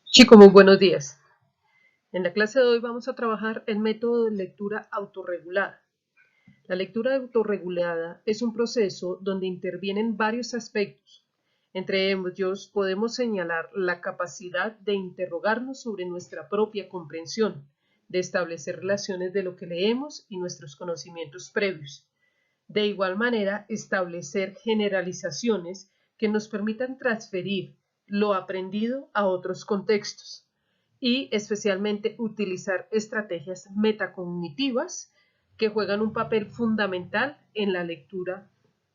Chicos, muy buenos días. En la clase de hoy vamos a trabajar el método de lectura autorregulada. La lectura autorregulada es un proceso donde intervienen varios aspectos. Entre ellos podemos señalar la capacidad de interrogarnos sobre nuestra propia comprensión, de establecer relaciones de lo que leemos y nuestros conocimientos previos. De igual manera, establecer generalizaciones que nos permitan transferir lo aprendido a otros contextos y especialmente utilizar estrategias metacognitivas que juegan un papel fundamental en la lectura,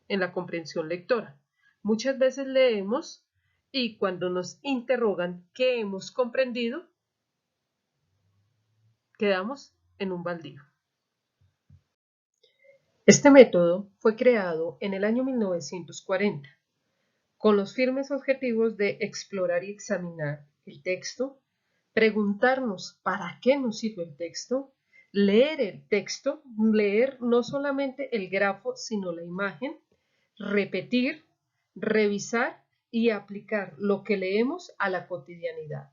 en la comprensión lectora. Muchas veces leemos y cuando nos interrogan qué hemos comprendido, quedamos en un baldío. Este método fue creado en el año 1940 con los firmes objetivos de explorar y examinar el texto, preguntarnos para qué nos sirve el texto, leer el texto, leer no solamente el grafo, sino la imagen, repetir, revisar y aplicar lo que leemos a la cotidianidad.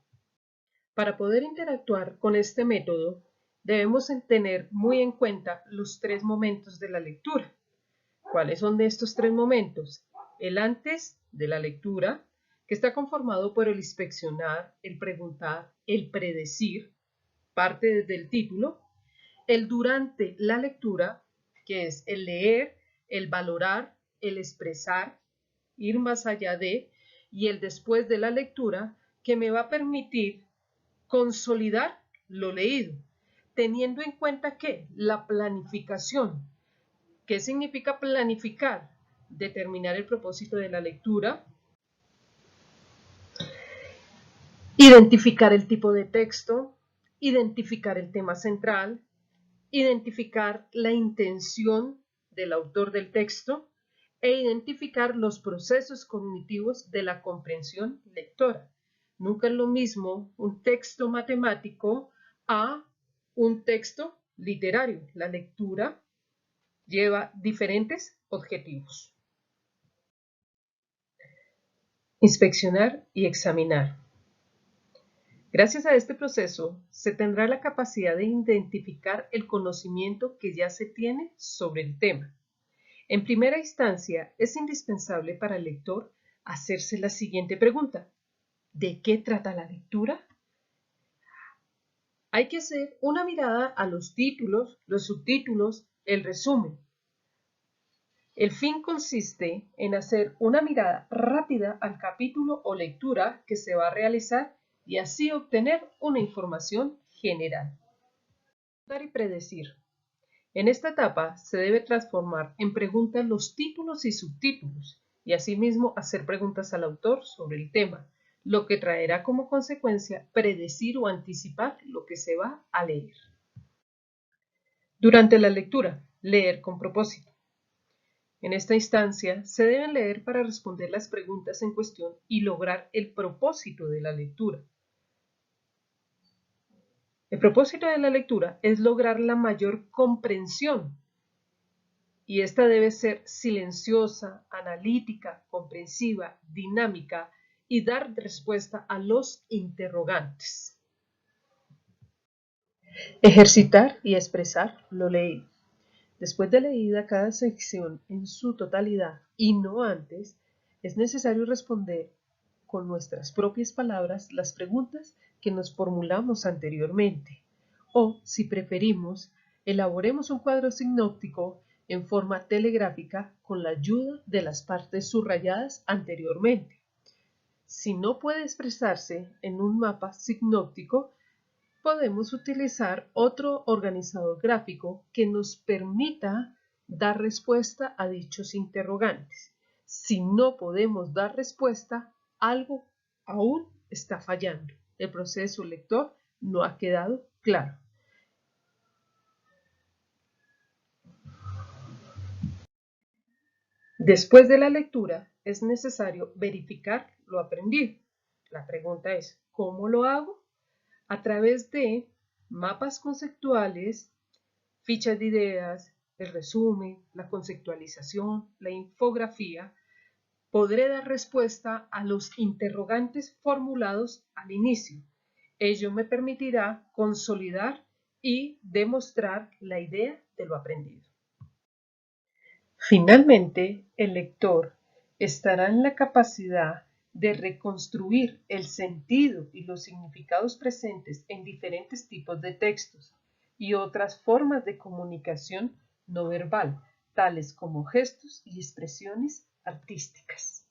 Para poder interactuar con este método, debemos tener muy en cuenta los tres momentos de la lectura. ¿Cuáles son de estos tres momentos? El antes de la lectura, que está conformado por el inspeccionar, el preguntar, el predecir, parte desde el título. El durante la lectura, que es el leer, el valorar, el expresar, ir más allá de, y el después de la lectura, que me va a permitir consolidar lo leído, teniendo en cuenta que la planificación. ¿Qué significa planificar? Determinar el propósito de la lectura, identificar el tipo de texto, identificar el tema central, identificar la intención del autor del texto e identificar los procesos cognitivos de la comprensión lectora. Nunca es lo mismo un texto matemático a un texto literario. La lectura lleva diferentes objetivos. Inspeccionar y examinar. Gracias a este proceso, se tendrá la capacidad de identificar el conocimiento que ya se tiene sobre el tema. En primera instancia, es indispensable para el lector hacerse la siguiente pregunta: ¿de qué trata la lectura? Hay que hacer una mirada a los títulos, los subtítulos, el resumen. El fin consiste en hacer una mirada rápida al capítulo o lectura que se va a realizar y así obtener una información general. Preguntar y predecir. En esta etapa se debe transformar en preguntas los títulos y subtítulos y asimismo hacer preguntas al autor sobre el tema, lo que traerá como consecuencia predecir o anticipar lo que se va a leer. Durante la lectura, leer con propósito. En esta instancia, se deben leer para responder las preguntas en cuestión y lograr el propósito de la lectura. El propósito de la lectura es lograr la mayor comprensión y esta debe ser silenciosa, analítica, comprensiva, dinámica y dar respuesta a los interrogantes. Ejercitar y expresar lo leído. Después de leída cada sección en su totalidad y no antes, es necesario responder con nuestras propias palabras las preguntas que nos formulamos anteriormente. O, si preferimos, elaboremos un cuadro sinóptico en forma telegráfica con la ayuda de las partes subrayadas anteriormente. Si no puede expresarse en un mapa sinóptico, podemos utilizar otro organizador gráfico que nos permita dar respuesta a dichos interrogantes. Si no podemos dar respuesta, algo aún está fallando. El proceso lector no ha quedado claro. Después de la lectura, es necesario verificar lo aprendido. La pregunta es, ¿cómo lo hago? A través de mapas conceptuales, fichas de ideas, el resumen, la conceptualización, la infografía, podré dar respuesta a los interrogantes formulados al inicio. Ello me permitirá consolidar y demostrar la idea de lo aprendido. Finalmente, el lector estará en la capacidad de reconstruir el sentido y los significados presentes en diferentes tipos de textos y otras formas de comunicación no verbal, tales como gestos y expresiones artísticas.